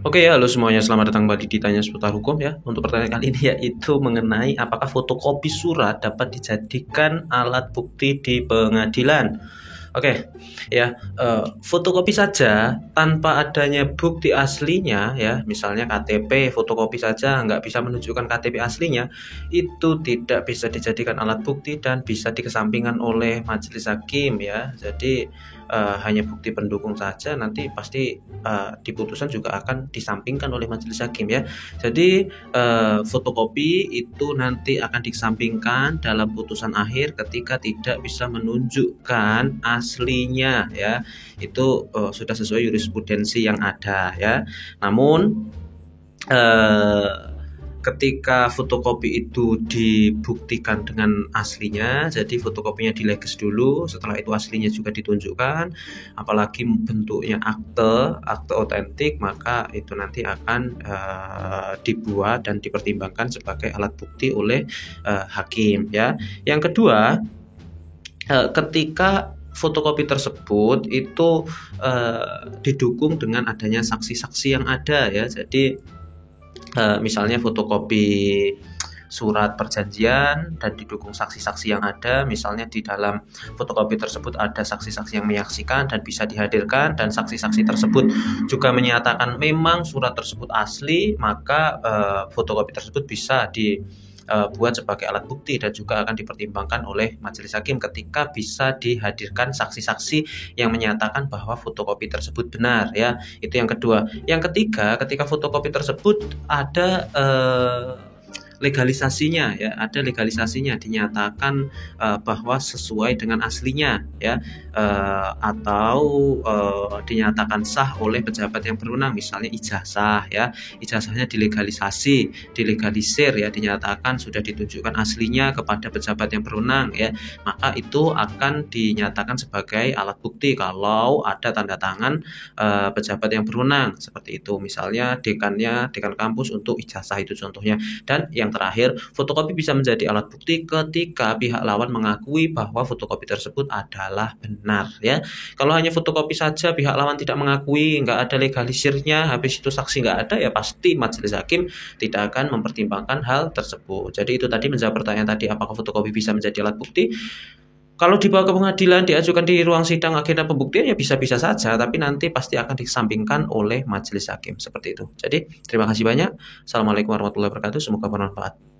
Oke ya, halo semuanya, selamat datang kembali di Tanya Seputar Hukum ya. Untuk pertanyaan kali ini yaitu mengenai apakah fotokopi surat dapat dijadikan alat bukti di pengadilan. Oke, ya, fotokopi saja tanpa adanya bukti aslinya ya, misalnya KTP, fotokopi saja nggak bisa menunjukkan KTP aslinya, itu tidak bisa dijadikan alat bukti dan bisa dikesampingkan oleh majelis hakim ya. Jadi hanya bukti pendukung saja, nanti pasti di putusan juga akan disampingkan oleh majelis hakim ya. Jadi fotokopi itu nanti akan dikesampingkan dalam putusan akhir ketika tidak bisa menunjukkan aslinya ya. Itu sudah sesuai jurisprudensi yang ada ya. Namun ketika fotokopi itu dibuktikan dengan aslinya, jadi fotokopinya dileges dulu, setelah itu aslinya juga ditunjukkan, apalagi bentuknya akte otentik, maka itu nanti akan dibuat dan dipertimbangkan sebagai alat bukti oleh hakim ya. Yang kedua, ketika fotokopi tersebut itu didukung dengan adanya saksi-saksi yang ada ya. Jadi misalnya fotokopi surat perjanjian dan didukung saksi-saksi yang ada, misalnya di dalam fotokopi tersebut ada saksi-saksi yang menyaksikan dan bisa dihadirkan, dan saksi-saksi tersebut juga menyatakan memang surat tersebut asli, maka fotokopi tersebut bisa dibuat sebagai alat bukti dan juga akan dipertimbangkan oleh majelis hakim ketika bisa dihadirkan saksi-saksi yang menyatakan bahwa fotokopi tersebut benar ya. Itu yang kedua. Yang ketiga, ketika fotokopi tersebut ada legalisasinya ya, ada legalisasinya, dinyatakan bahwa sesuai dengan aslinya ya, atau dinyatakan sah oleh pejabat yang berwenang, misalnya ijazah ya, ijazahnya dilegalisir ya, dinyatakan sudah ditunjukkan aslinya kepada pejabat yang berwenang ya, maka itu akan dinyatakan sebagai alat bukti kalau ada tanda tangan pejabat yang berwenang seperti itu, misalnya dekan kampus untuk ijazah, itu contohnya. Dan yang terakhir, fotokopi bisa menjadi alat bukti ketika pihak lawan mengakui bahwa fotokopi tersebut adalah benar ya. Kalau hanya fotokopi saja pihak lawan tidak mengakui, nggak ada legalisirnya, habis itu saksi nggak ada, ya pasti majelis hakim tidak akan mempertimbangkan hal tersebut. Jadi itu tadi menjawab pertanyaan tadi, apakah fotokopi bisa menjadi alat bukti. Kalau dibawa ke pengadilan, diajukan di ruang sidang agenda pembuktian, ya bisa-bisa saja, tapi nanti pasti akan disampingkan oleh majelis hakim seperti itu. Jadi terima kasih banyak. Assalamualaikum warahmatullahi wabarakatuh. Semoga bermanfaat.